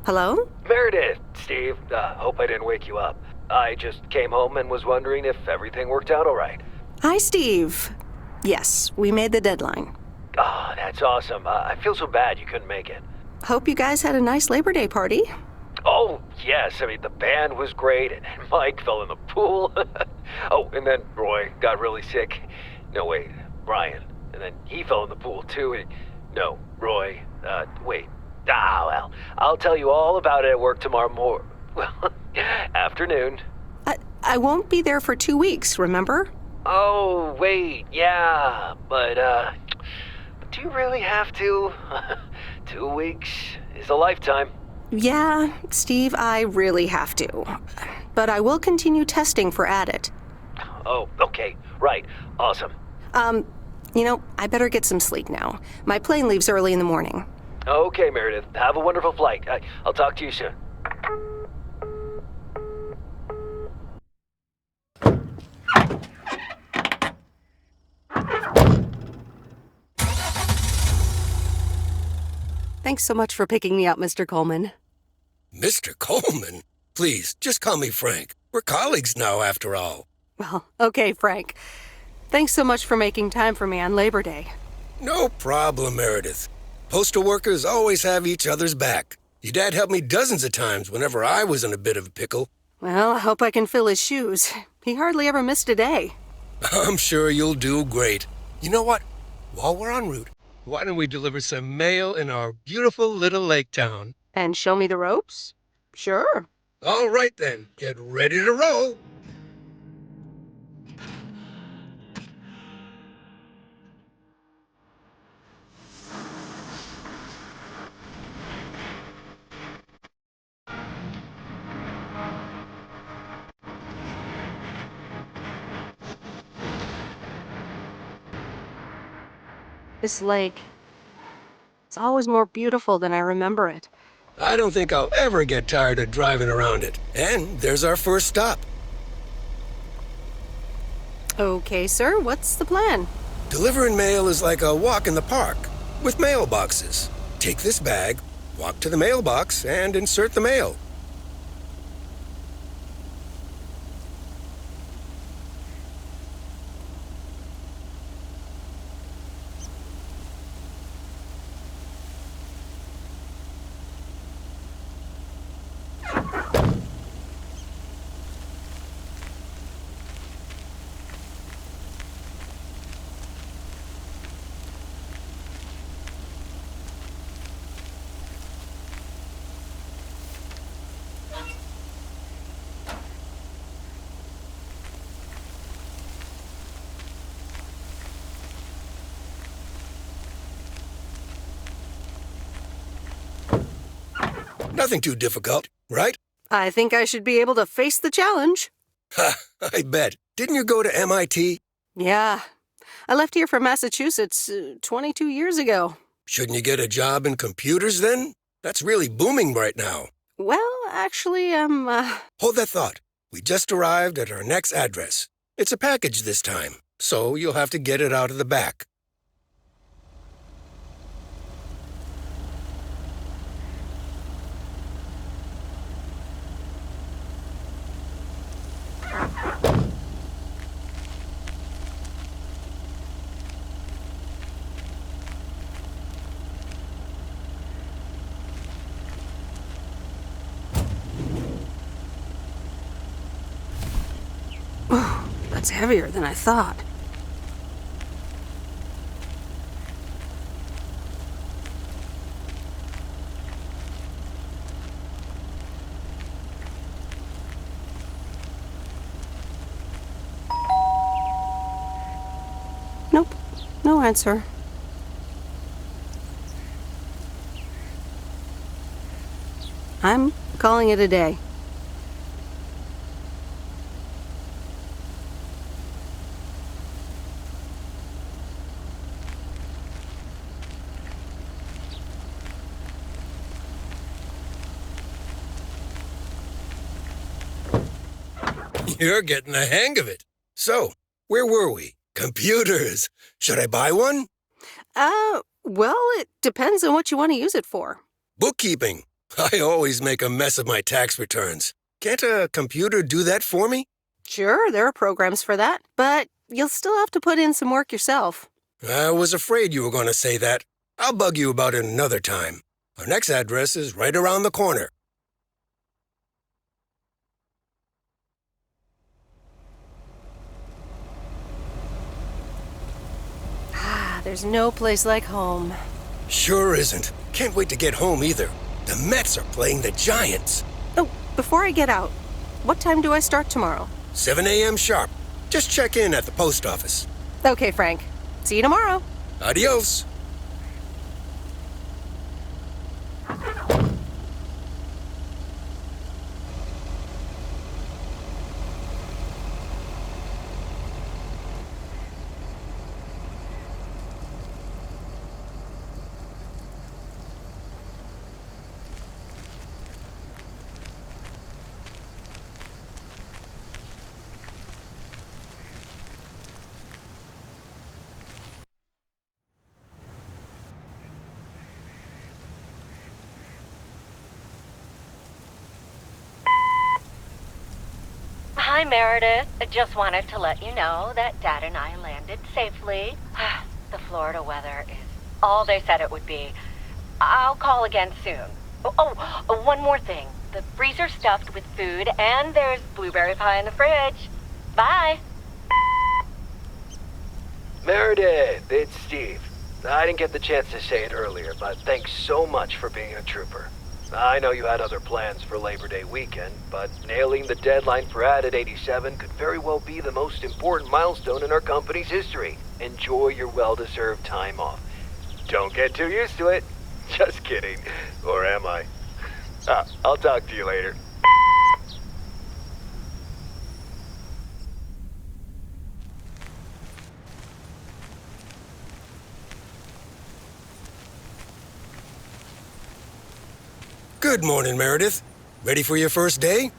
Hello? Meredith, Steve, hope I didn't wake you up. I just came home and was wondering if everything worked out all right. Hi, Steve. Yes, we made the deadline. Oh, that's awesome. I feel so bad you couldn't make it. Hope you guys had a nice Labor Day party. Oh, yes. I mean, the band was great, and Mike fell in the pool. Oh, and then Roy got really sick. No, wait, Brian. And then he fell in the pool, too. No, Roy. Wait. Well, I'll tell you all about it at work tomorrow afternoon. I won't be there for 2 weeks, remember? Oh, wait, yeah, but do you really have to? 2 weeks is a lifetime. Yeah, Steve, I really have to. But I will continue testing for Addit. Oh, okay, right, awesome. I better get some sleep now. My plane leaves early in the morning. Okay, Meredith, have a wonderful flight. I'll talk to you soon. Thanks so much for picking me up, Mr. Coleman. Mr. Coleman? Please, just call me Frank. We're colleagues now, after all. Well, okay, Frank. Thanks so much for making time for me on Labor Day. No problem, Meredith. Postal workers always have each other's back. Your dad helped me dozens of times whenever I was in a bit of a pickle. Well, I hope I can fill his shoes. He hardly ever missed a day. I'm sure you'll do great. You know what? While we're en route, why don't we deliver some mail in our beautiful little lake town? And show me the ropes? Sure. All right then, get ready to roll. This lake, it's always more beautiful than I remember it. I don't think I'll ever get tired of driving around it. And there's our first stop. Okay, sir, what's the plan? Delivering mail is like a walk in the park, with mailboxes. Take this bag, walk to the mailbox, and insert the mail. Nothing too difficult, right? I think I should be able to face the challenge. Ha, I bet. Didn't you go to MIT? Yeah. I left here from Massachusetts 22 years ago. Shouldn't you get a job in computers then? That's really booming right now. Well, actually, Hold that thought. We just arrived at our next address. It's a package this time, so you'll have to get it out of the back. That's heavier than I thought. Nope, no answer. I'm calling it a day. You're getting the hang of it. So, where were we? Computers. Should I buy one? Well, it depends on what you want to use it for. Bookkeeping. I always make a mess of my tax returns. Can't a computer do that for me? Sure, there are programs for that, but you'll still have to put in some work yourself. I was afraid you were going to say that. I'll bug you about it another time. Our next address is right around the corner. There's no place like home. Sure isn't. Can't wait to get home either. The Mets are playing the Giants. Oh, before I get out, what time do I start tomorrow? 7 a.m. sharp. Just check in at the post office. Okay, Frank. See you tomorrow. Adios. Hi, Meredith. I just wanted to let you know that Dad and I landed safely. The Florida weather is all they said it would be. I'll call again soon. One more thing. The freezer's stuffed with food, and there's blueberry pie in the fridge. Bye. Meredith, it's Steve. I didn't get the chance to say it earlier, but thanks so much for being a trooper. I know you had other plans for Labor Day weekend, but nailing the deadline for Added 87 could very well be the most important milestone in our company's history. Enjoy your well-deserved time off. Don't get too used to it. Just kidding. Or am I? I'll talk to you later. Good morning, Meredith. Ready for your first day?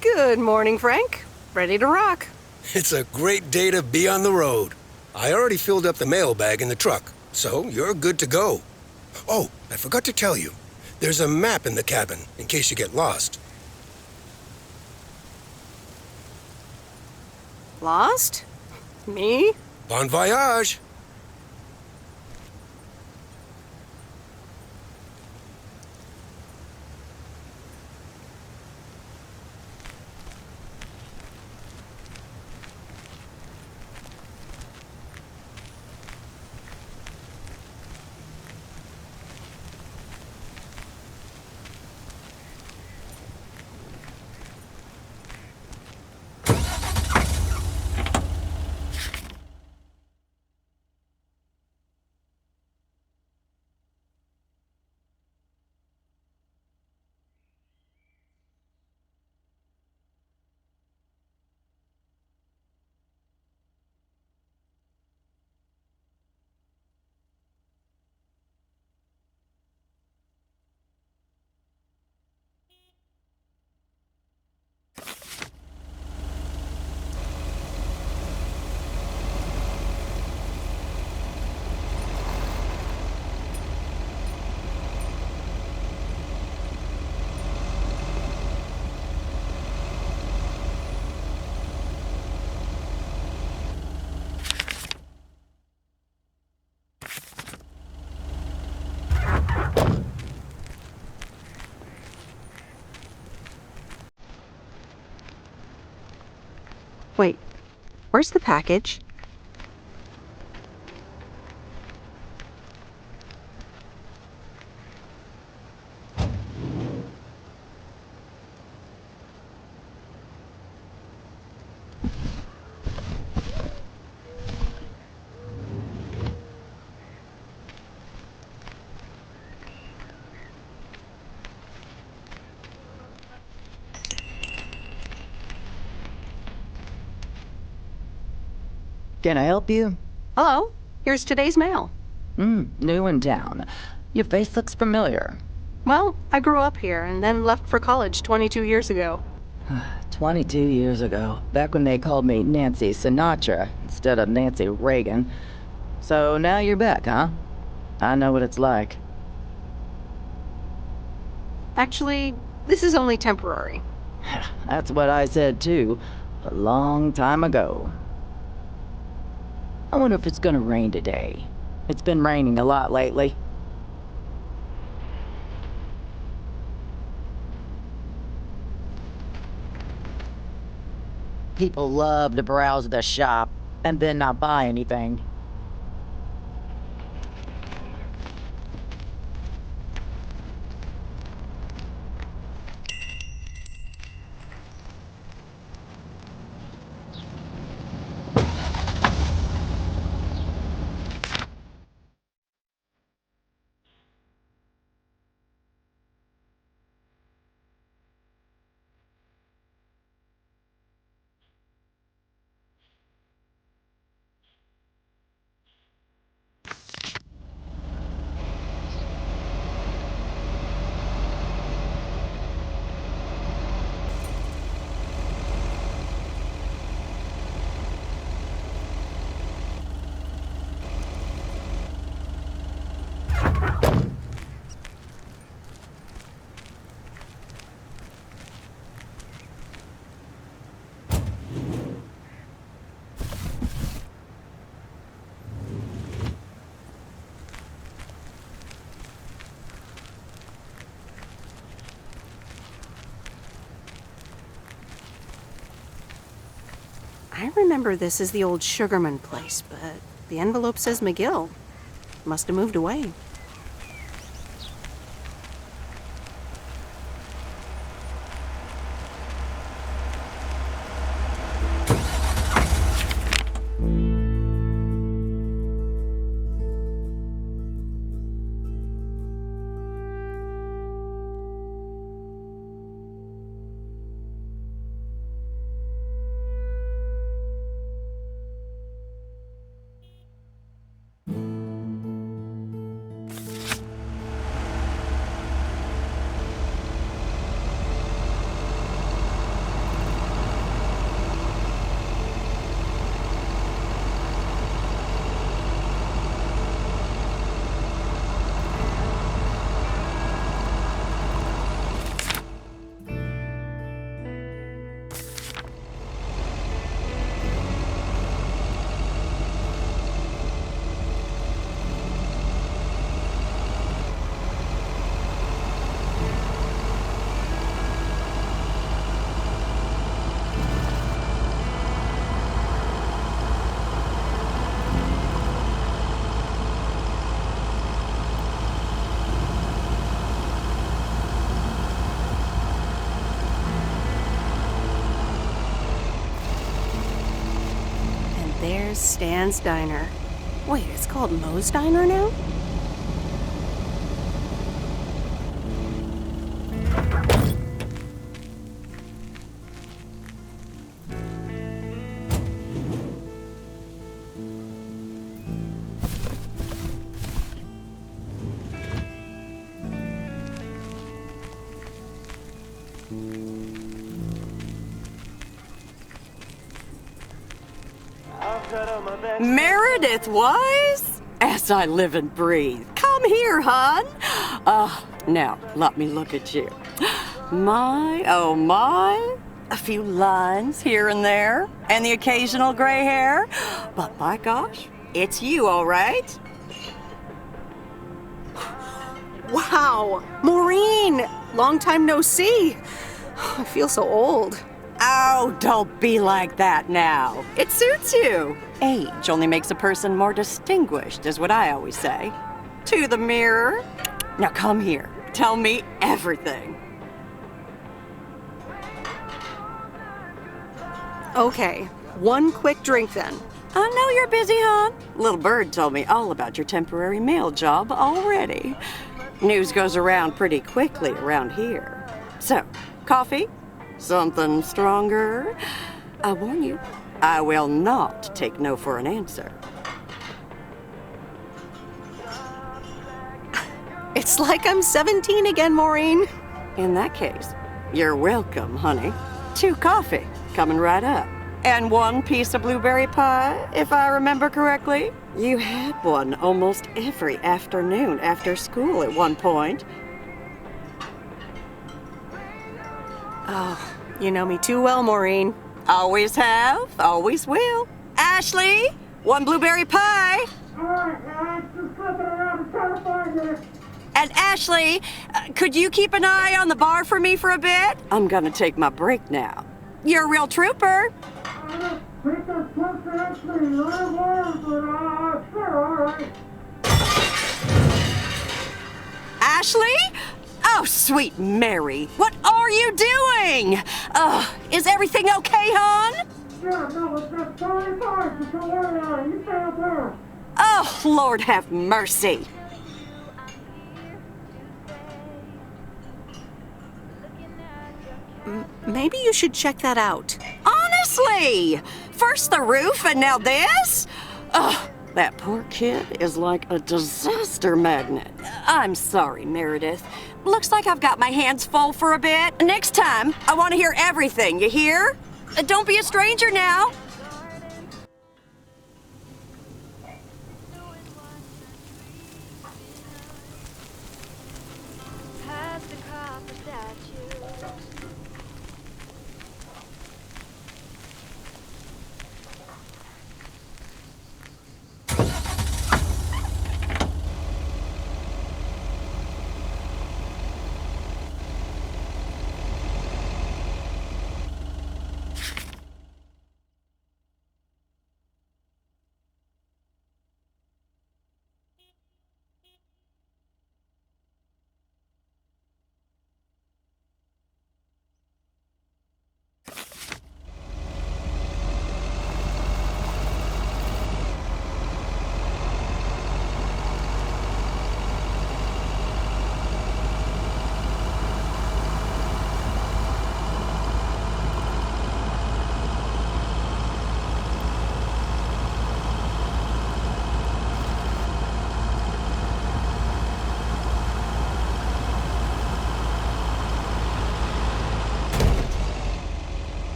Good morning, Frank. Ready to rock. It's a great day to be on the road. I already filled up the mailbag in the truck, so you're good to go. Oh, I forgot to tell you. There's a map in the cabin, in case you get lost. Lost? Me? Bon voyage! Wait, where's the package? Can I help you? Hello, here's today's mail. New in town. Your face looks familiar. Well, I grew up here and then left for college 22 years ago. 22 years ago, back when they called me Nancy Sinatra instead of Nancy Reagan. So now you're back, huh? I know what it's like. Actually, this is only temporary. That's what I said too, a long time ago. I wonder if it's gonna rain today. It's been raining a lot lately. People love to browse the shop and then not buy anything. I remember this as the old Sugarman place, but the envelope says McGill. Must have moved away. There's Stan's Diner. Wait, it's called Moe's Diner now? Meredith Wise? As I live and breathe. Come here, hon. Now, let me look at you. My, oh my. A few lines here and there, and the occasional gray hair. But by gosh, it's you, all right? Wow! Maureen! Long time no see. I feel so old. Oh, don't be like that now. It suits you. Age only makes a person more distinguished, is what I always say. To the mirror. Now come here. Tell me everything. Okay, one quick drink then. I know you're busy, hon. Little Bird told me all about your temporary mail job already. News goes around pretty quickly around here. So, coffee? Something stronger? I warn you, I will not take no for an answer. It's like I'm 17 again, Maureen. In that case, you're welcome, honey. 2 coffee, coming right up. And 1 piece of blueberry pie, if I remember correctly. You had one almost every afternoon after school at one point. Oh, you know me too well, Maureen. Always have, always will. Ashley, 1 blueberry pie. And Ashley, could you keep an eye on the bar for me for a bit? I'm gonna take my break now. You're a real trooper. Ashley? Oh, sweet Mary, what are you doing? Is everything okay, hon? Yeah, no, it's totally fine. Just don't worry about it. You stay up there. Oh, Lord have mercy. Maybe you should check that out. Honestly! First the roof and now this? Ugh, that poor kid is like a disaster magnet. I'm sorry, Meredith. Looks like I've got my hands full for a bit. Next time, I want to hear everything, you hear? Don't be a stranger now.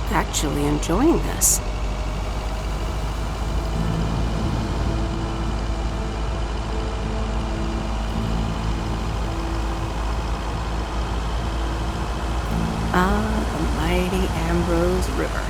Actually enjoying this. The mighty Ambrose River.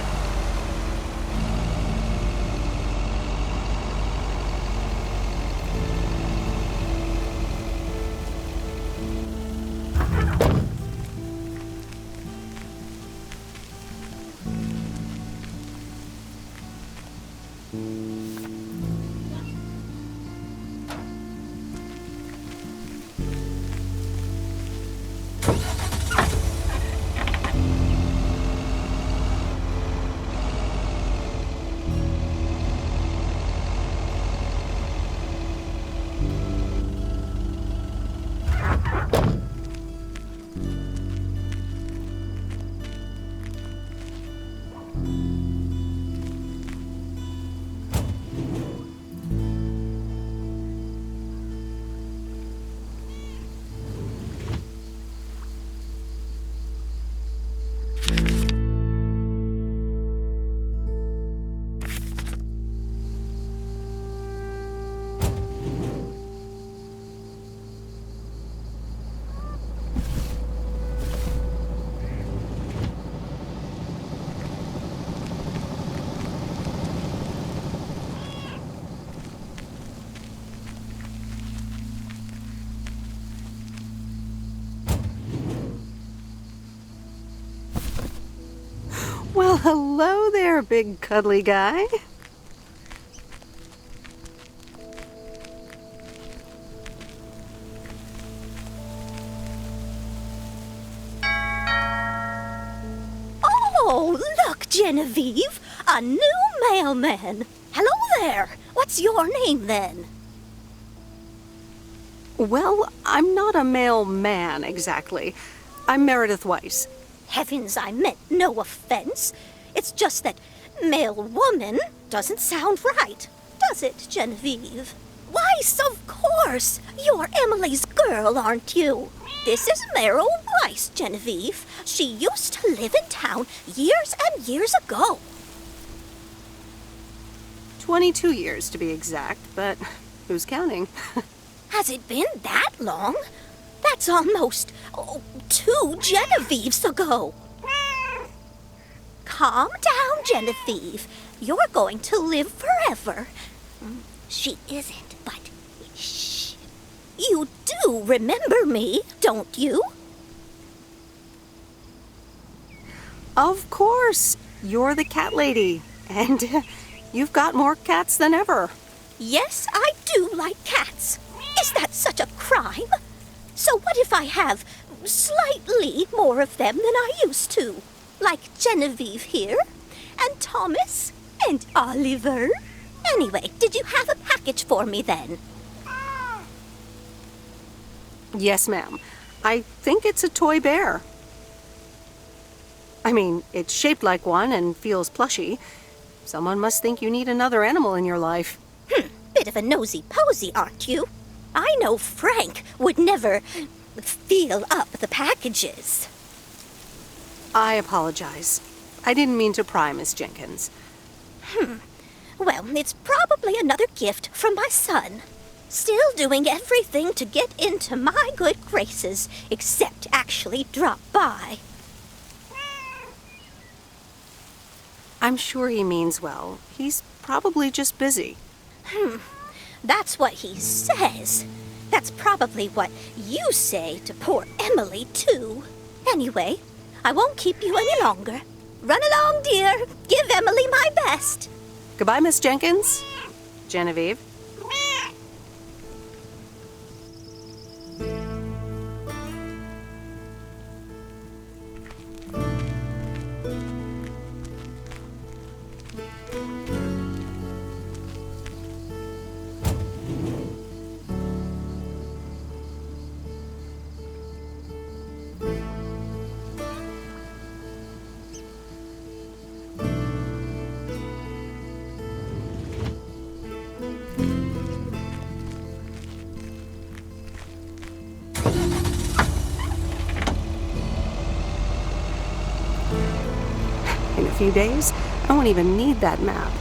Well, hello there, big cuddly guy. Oh, look, Genevieve, a new mailman. Hello there. What's your name, then? Well, I'm not a mailman, exactly. I'm Meredith Weiss. Heavens, I meant no offense. It's just that mailwoman doesn't sound right, does it, Genevieve? Weiss, of course! You're Emily's girl, aren't you? This is Meryl Weiss, Genevieve. She used to live in town years and years ago. 22 years to be exact, but who's counting? Has it been that long? That's almost 2 Genevieves ago. Calm down, Genevieve. You're going to live forever. She isn't, but shh. You do remember me, don't you? Of course. You're the cat lady. And you've got more cats than ever. Yes, I do like cats. Is that such a crime? So what if I have slightly more of them than I used to? Like Genevieve here, and Thomas, and Oliver. Anyway, did you have a package for me then? Yes, ma'am. I think it's a toy bear. I mean, it's shaped like one and feels plushy. Someone must think you need another animal in your life. Bit of a nosy-posy, aren't you? I know Frank would never feel up the packages. I apologize. I didn't mean to pry, Miss Jenkins. Well, it's probably another gift from my son. Still doing everything to get into my good graces, except actually drop by. I'm sure he means well. He's probably just busy. That's what he says. That's probably what you say to poor Emily, too. Anyway, I won't keep you any longer. Run along, dear. Give Emily my best. Goodbye, Miss Jenkins. Genevieve. In a few days, I won't even need that map.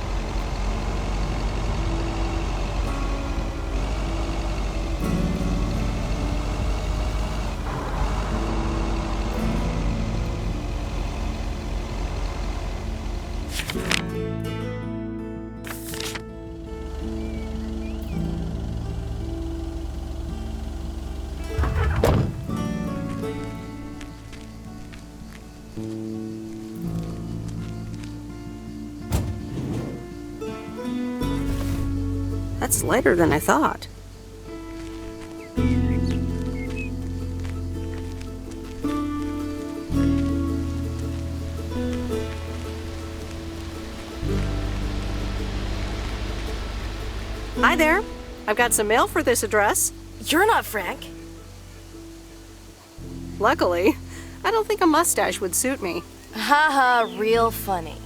That's lighter than I thought. Hi there. I've got some mail for this address. You're not Frank. Luckily, I don't think a mustache would suit me. Haha, real funny.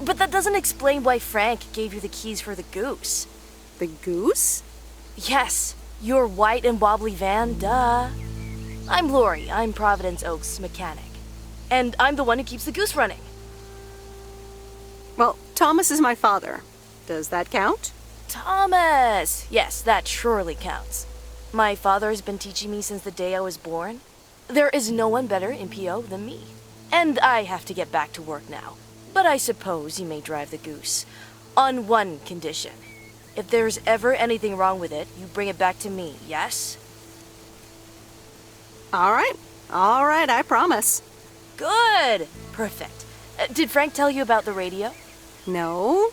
But that doesn't explain why Frank gave you the keys for the goose. The goose? Yes, your white and wobbly van, duh. I'm Lori, I'm Providence Oaks' mechanic. And I'm the one who keeps the goose running. Well, Thomas is my father. Does that count? Thomas! Yes, that surely counts. My father has been teaching me since the day I was born. There is no one better in PO than me. And I have to get back to work now. But I suppose you may drive the goose. On one condition. If there's ever anything wrong with it, you bring it back to me, yes? All right, I promise. Good! Perfect. Did Frank tell you about the radio? No?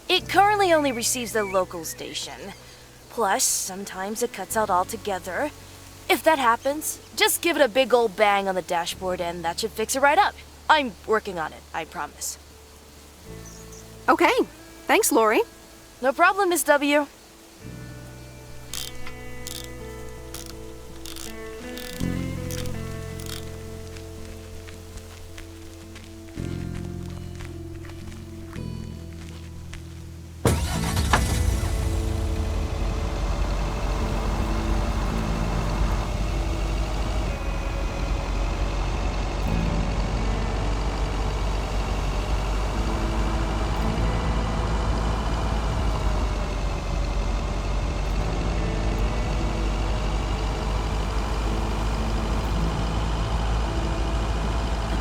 It currently only receives the local station. Plus, sometimes it cuts out altogether. If that happens, just give it a big old bang on the dashboard and that should fix it right up. I'm working on it, I promise. Okay, thanks, Lori. No problem, Miss W.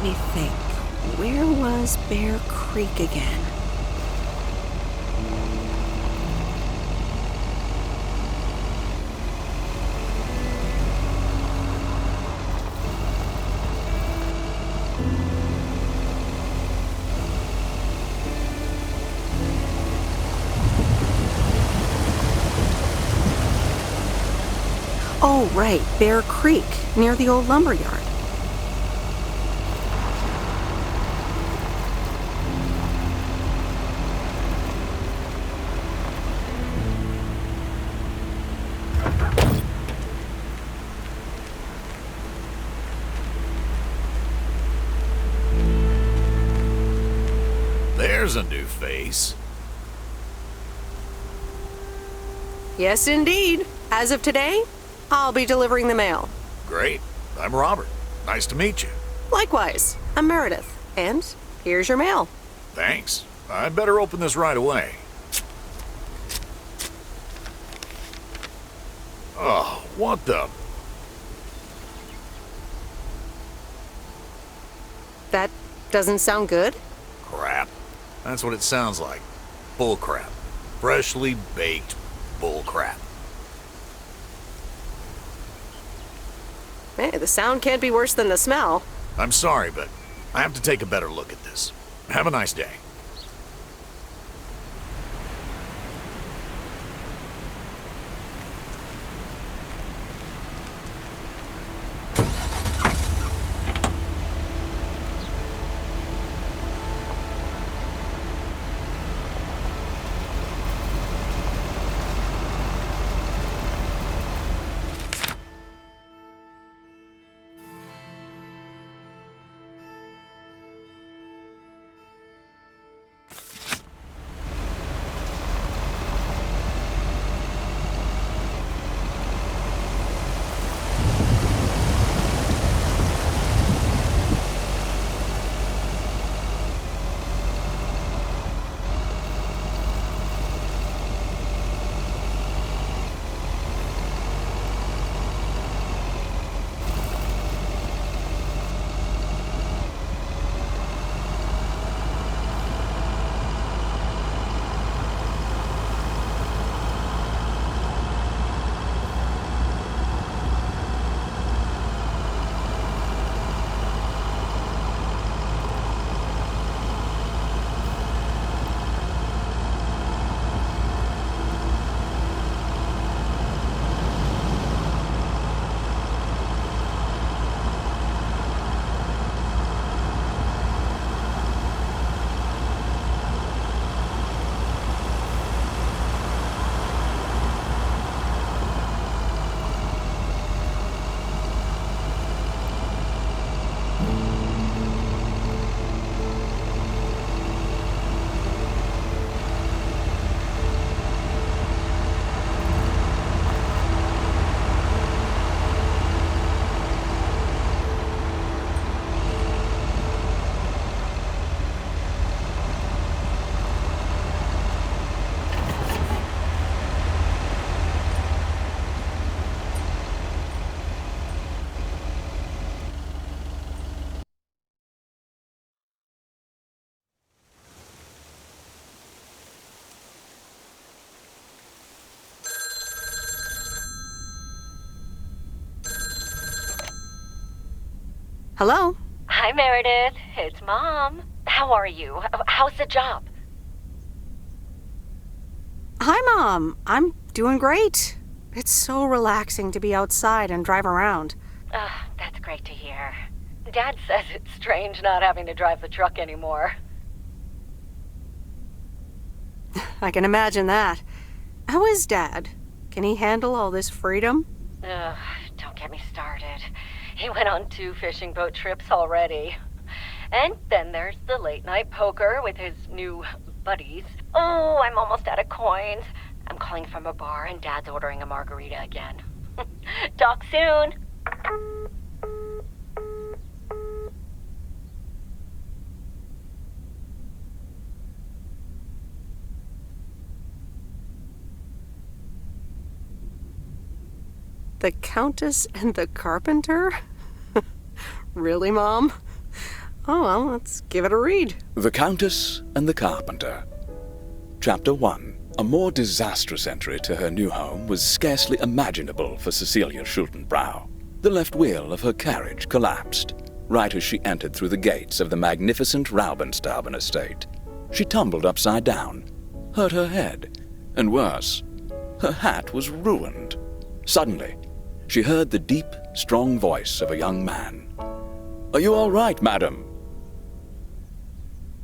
me think. Where was Bear Creek again? Oh, right, Bear Creek, near the old lumber yard. There's a new face. Yes, indeed. As of today, I'll be delivering the mail. Great. I'm Robert. Nice to meet you. Likewise, I'm Meredith. And here's your mail. Thanks. I'd better open this right away. Oh, what the... That doesn't sound good. Crap. That's what it sounds like. Bull crap. Freshly baked bull crap. Hey, the sound can't be worse than the smell. I'm sorry, but I have to take a better look at this. Have a nice day. Hello? Hi, Meredith. It's Mom. How are you? How's the job? Hi, Mom. I'm doing great. It's so relaxing to be outside and drive around. That's great to hear. Dad says it's strange not having to drive the truck anymore. I can imagine that. How is Dad? Can he handle all this freedom? Don't get me started. He went on 2 fishing boat trips already. And then there's the late-night poker with his new buddies. Oh, I'm almost out of coins. I'm calling from a bar and Dad's ordering a margarita again. Talk soon. The Countess and the Carpenter? Really, Mom? Oh, well, let's give it a read. The Countess and the Carpenter. Chapter 1. A more disastrous entry to her new home was scarcely imaginable for Cecilia Schultenbrow. The left wheel of her carriage collapsed, right as she entered through the gates of the magnificent Raubenstaben estate. She tumbled upside down, hurt her head, and worse, her hat was ruined. Suddenly, she heard the deep, strong voice of a young man. "Are you all right, madam?"